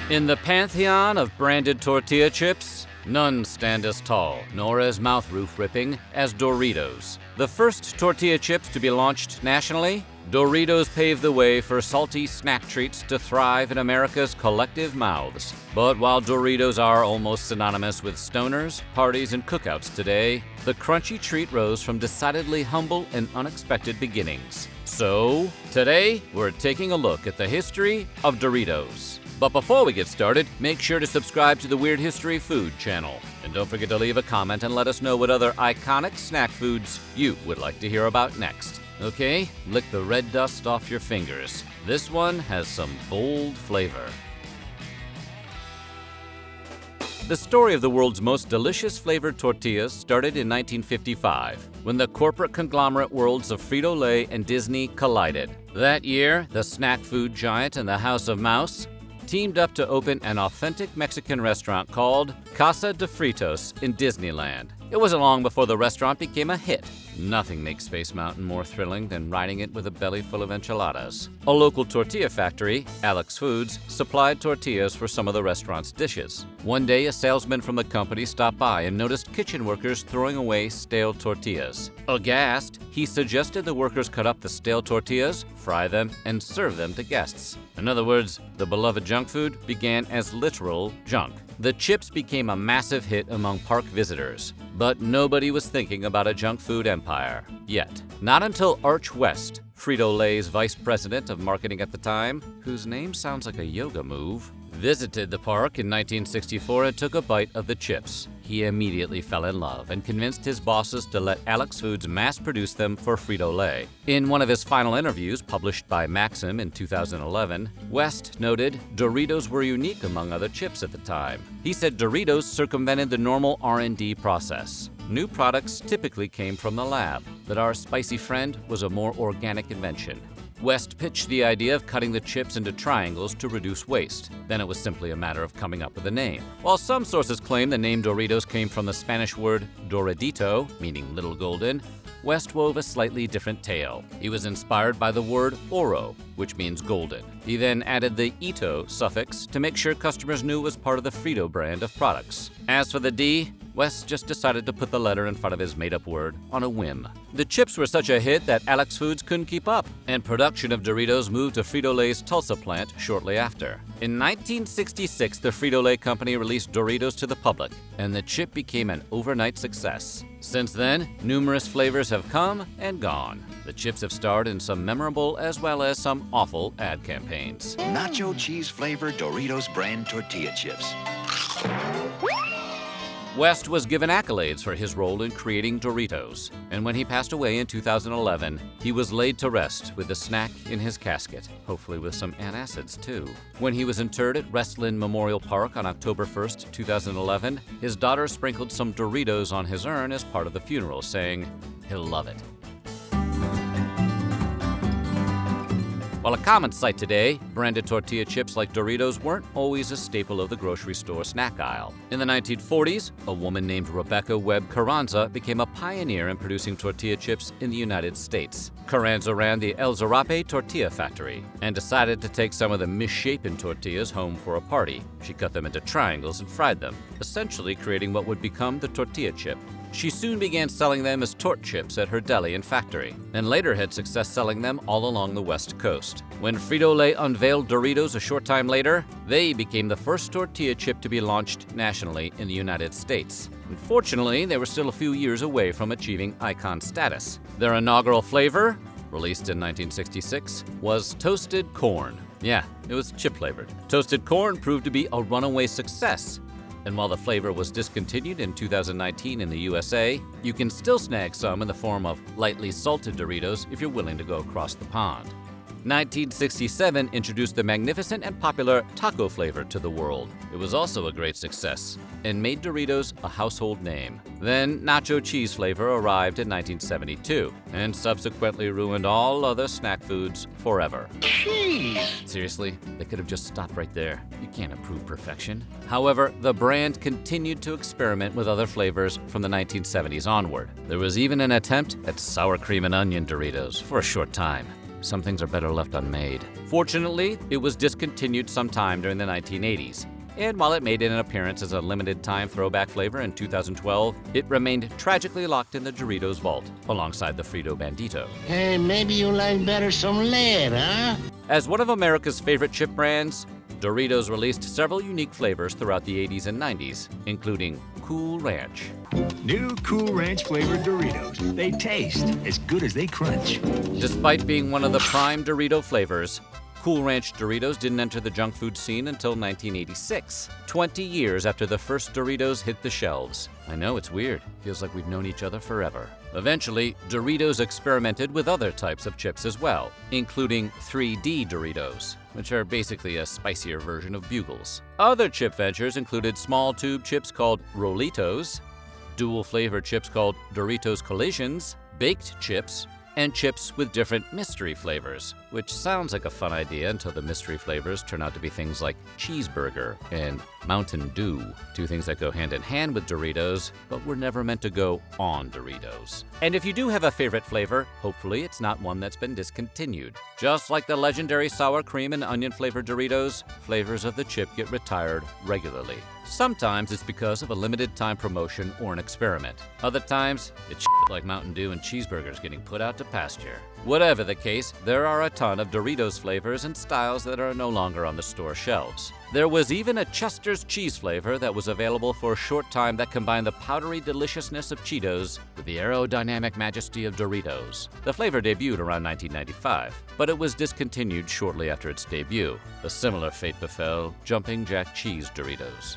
In the pantheon of branded tortilla chips, none stand as tall nor as mouth-roof ripping as Doritos. The first tortilla chips to be launched nationally, Doritos paved the way for salty snack treats to thrive in America's collective mouths. But while Doritos are almost synonymous with stoners, parties, and cookouts today, the crunchy treat rose from decidedly humble and unexpected beginnings. So, today, we're taking a look at the history of Doritos. But before we get started, make sure to subscribe to the Weird History Food channel. And don't forget to leave a comment and let us know what other iconic snack foods you would like to hear about next. Okay, lick the red dust off your fingers. This one has some bold flavor. The story of the world's most delicious flavored tortillas started in 1955, when the corporate conglomerate worlds of Frito-Lay and Disney collided. That year, the snack food giant and the House of Mouse teamed up to open an authentic Mexican restaurant called Casa de Fritos in Disneyland. It wasn't long before the restaurant became a hit. Nothing makes Space Mountain more thrilling than riding it with a belly full of enchiladas. A local tortilla factory, Alex Foods, supplied tortillas for some of the restaurant's dishes. One day, a salesman from the company stopped by and noticed kitchen workers throwing away stale tortillas. Aghast, he suggested the workers cut up the stale tortillas, fry them, and serve them to guests. In other words, the beloved junk food began as literal junk. The chips became a massive hit among park visitors, but nobody was thinking about a junk food empire yet. Not until Arch West, Frito-Lay's vice president of marketing at the time, whose name sounds like a yoga move, visited the park in 1964 and took a bite of the chips. He immediately fell in love and convinced his bosses to let Alex Foods mass-produce them for Frito-Lay. In one of his final interviews, published by Maxim in 2011, West noted Doritos were unique among other chips at the time. He said Doritos circumvented the normal R&D process. New products typically came from the lab, but our spicy friend was a more organic invention. West pitched the idea of cutting the chips into triangles to reduce waste. Then it was simply a matter of coming up with a name. While some sources claim the name Doritos came from the Spanish word Doradito, meaning little golden, West wove a slightly different tale. He was inspired by the word oro, which means golden. He then added the ito suffix to make sure customers knew it was part of the Frito brand of products. As for the D, West just decided to put the letter in front of his made-up word on a whim. The chips were such a hit that Alex Foods couldn't keep up, and production of Doritos moved to Frito-Lay's Tulsa plant shortly after. In 1966, the Frito-Lay company released Doritos to the public, and the chip became an overnight success. Since then, numerous flavors have come and gone. The chips have starred in some memorable as well as some awful ad campaigns. Nacho cheese-flavored Doritos brand tortilla chips. West was given accolades for his role in creating Doritos, and when he passed away in 2011, he was laid to rest with the snack in his casket, hopefully with some antacids too. When he was interred at Westland Memorial Park on October 1st, 2011, his daughter sprinkled some Doritos on his urn as part of the funeral, saying, "He'll love it." While a common sight today, branded tortilla chips like Doritos weren't always a staple of the grocery store snack aisle. In the 1940s, a woman named Rebecca Webb Carranza became a pioneer in producing tortilla chips in the United States. Carranza ran the El Zarape Tortilla Factory and decided to take some of the misshapen tortillas home for a party. She cut them into triangles and fried them, essentially creating what would become the tortilla chip. She soon began selling them as tort chips at her deli and factory, and later had success selling them all along the West Coast. When Frito-Lay unveiled Doritos a short time later, they became the first tortilla chip to be launched nationally in the United States. Unfortunately, they were still a few years away from achieving icon status. Their inaugural flavor, released in 1966, was toasted corn. Yeah, it was chip-flavored. Toasted corn proved to be a runaway success. And while the flavor was discontinued in 2019 in the USA, you can still snag some in the form of lightly salted Doritos if you're willing to go across the pond. 1967 introduced the magnificent and popular taco flavor to the world. It was also a great success and made Doritos a household name. Then nacho cheese flavor arrived in 1972 and subsequently ruined all other snack foods forever. Cheese! Seriously, they could have just stopped right there. You can't approve perfection. However, the brand continued to experiment with other flavors from the 1970s onward. There was even an attempt at sour cream and onion Doritos for a short time. some things are better left unmade. Fortunately, it was discontinued sometime during the 1980s. And while it made an appearance as a limited-time throwback flavor in 2012, it remained tragically locked in the Doritos vault, alongside the Frito Bandito. Hey, maybe you like better some lead, huh? As one of America's favorite chip brands, Doritos released several unique flavors throughout the 80s and 90s, including Cool Ranch. New Cool Ranch flavored Doritos. They taste as good as they crunch. Despite being one of the prime Dorito flavors, Cool Ranch Doritos didn't enter the junk food scene until 1986, 20 years after the first Doritos hit the shelves. I know, it's weird. Feels like we've known each other forever. Eventually, Doritos experimented with other types of chips as well, including 3D Doritos, which are basically a spicier version of Bugles. Other chip ventures included small tube chips called Rollitos, dual-flavored chips called Doritos Collisions, baked chips, and chips with different mystery flavors, which sounds like a fun idea until the mystery flavors turn out to be things like cheeseburger and Mountain Dew, two things that go hand in hand with Doritos, but were never meant to go on Doritos. And if you do have a favorite flavor, hopefully it's not one that's been discontinued. Just like the legendary sour cream and onion flavored Doritos, flavors of the chip get retired regularly. Sometimes it's because of a limited time promotion or an experiment. Other times, it's shit like Mountain Dew and cheeseburgers getting put out to pasture. Whatever the case, there are a ton of Doritos flavors and styles that are no longer on the store shelves. There was even a Chester's cheese flavor that was available for a short time that combined the powdery deliciousness of Cheetos with the aerodynamic majesty of Doritos. The flavor debuted around 1995, but it was discontinued shortly after its debut. A similar fate befell Jumping Jack Cheese Doritos.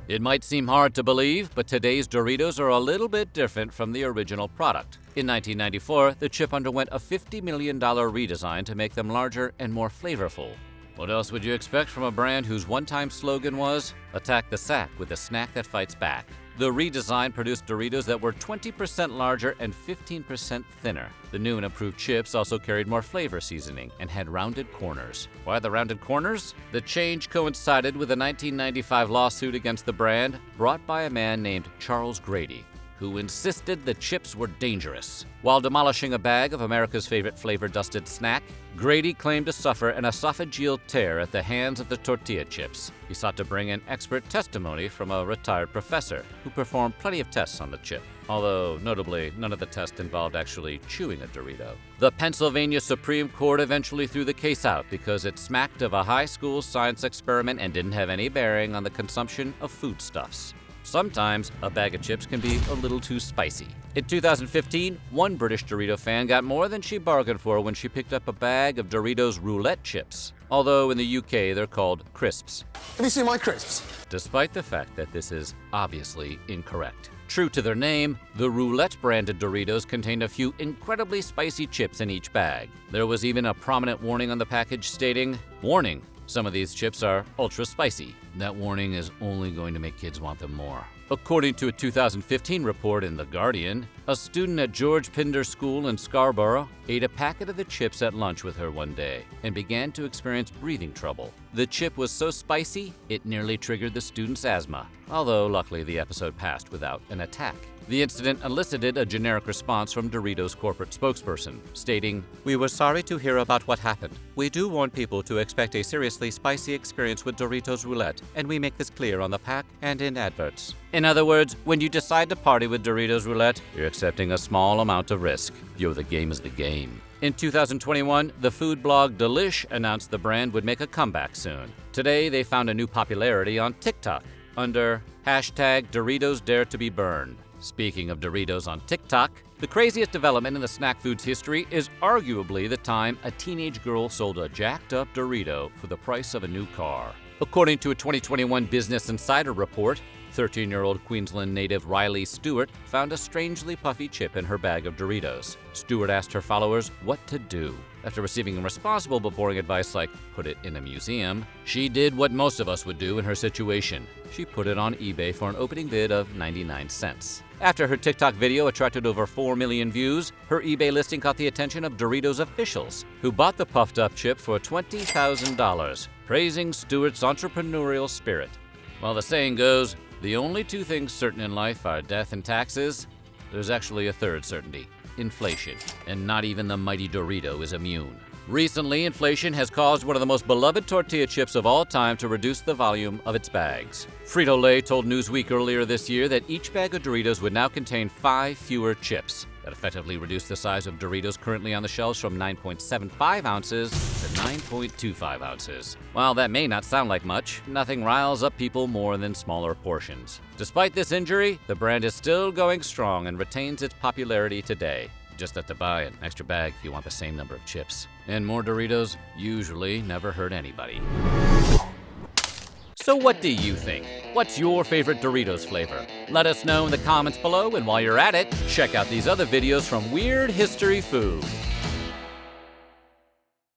It might seem hard to believe, but today's Doritos are a little bit different from the original product. In 1994, the chip underwent a $50 million redesign to make them larger and more flavorful. What else would you expect from a brand whose one-time slogan was, "Attack the sack with a snack that fights back"? The redesign produced Doritos that were 20% larger and 15% thinner. The new and improved chips also carried more flavor seasoning and had rounded corners. Why the rounded corners? The change coincided with a 1995 lawsuit against the brand brought by a man named Charles Grady, who insisted the chips were dangerous. While demolishing a bag of America's favorite flavor-dusted snack, Grady claimed to suffer an esophageal tear at the hands of the tortilla chips. He sought to bring in expert testimony from a retired professor who performed plenty of tests on the chip, although notably none of the tests involved actually chewing a Dorito. The Pennsylvania Supreme Court eventually threw the case out because it smacked of a high school science experiment and didn't have any bearing on the consumption of foodstuffs. Sometimes, a bag of chips can be a little too spicy. In 2015, one British Dorito fan got more than she bargained for when she picked up a bag of Doritos roulette chips, although in the UK they're called crisps. Have you seen my crisps? Despite the fact that this is obviously incorrect. True to their name, the roulette-branded Doritos contained a few incredibly spicy chips in each bag. There was even a prominent warning on the package stating, "Warning, some of these chips are ultra spicy." That warning is only going to make kids want them more. According to a 2015 report in The Guardian, a student at George Pinder School in Scarborough ate a packet of the chips at lunch with her one day and began to experience breathing trouble. The chip was so spicy, it nearly triggered the student's asthma, although luckily the episode passed without an attack. The incident elicited a generic response from Doritos' corporate spokesperson, stating, "We were sorry to hear about what happened. We do warn people to expect a seriously spicy experience with Doritos Roulette, and we make this clear on the pack and in adverts." In other words, when you decide to party with Doritos Roulette, you're accepting a small amount of risk. Yo, the game is the game. In 2021, the food blog Delish announced the brand would make a comeback soon. Today, they found a new popularity on TikTok under hashtag Doritos Dare to be Burned. Speaking of Doritos on TikTok, the craziest development in the snack food's history is arguably the time a teenage girl sold a jacked-up Dorito for the price of a new car. According to a 2021 Business Insider report, 13-year-old Queensland native Riley Stewart found a strangely puffy chip in her bag of Doritos. Stewart asked her followers what to do. After receiving irresponsible but boring advice like, put it in a museum, she did what most of us would do in her situation. She put it on eBay for an opening bid of 99 cents. After her TikTok video attracted over 4 million views, her eBay listing caught the attention of Doritos officials, who bought the puffed-up chip for $20,000, praising Stewart's entrepreneurial spirit. Well, the saying goes, the only two things certain in life are death and taxes. There's actually a third certainty: inflation, and not even the mighty Dorito is immune. Recently, inflation has caused one of the most beloved tortilla chips of all time to reduce the volume of its bags. Frito-Lay told Newsweek earlier this year that each bag of Doritos would now contain 5 fewer chips. That effectively reduced the size of Doritos currently on the shelves from 9.75 ounces to 9.25 ounces. While that may not sound like much, nothing riles up people more than smaller portions. Despite this injury, the brand is still going strong and retains its popularity today. You just have to buy an extra bag if you want the same number of chips. And more Doritos usually never hurt anybody. So what do you think? What's your favorite Doritos flavor? Let us know in the comments below, and while you're at it, check out these other videos from Weird History Food.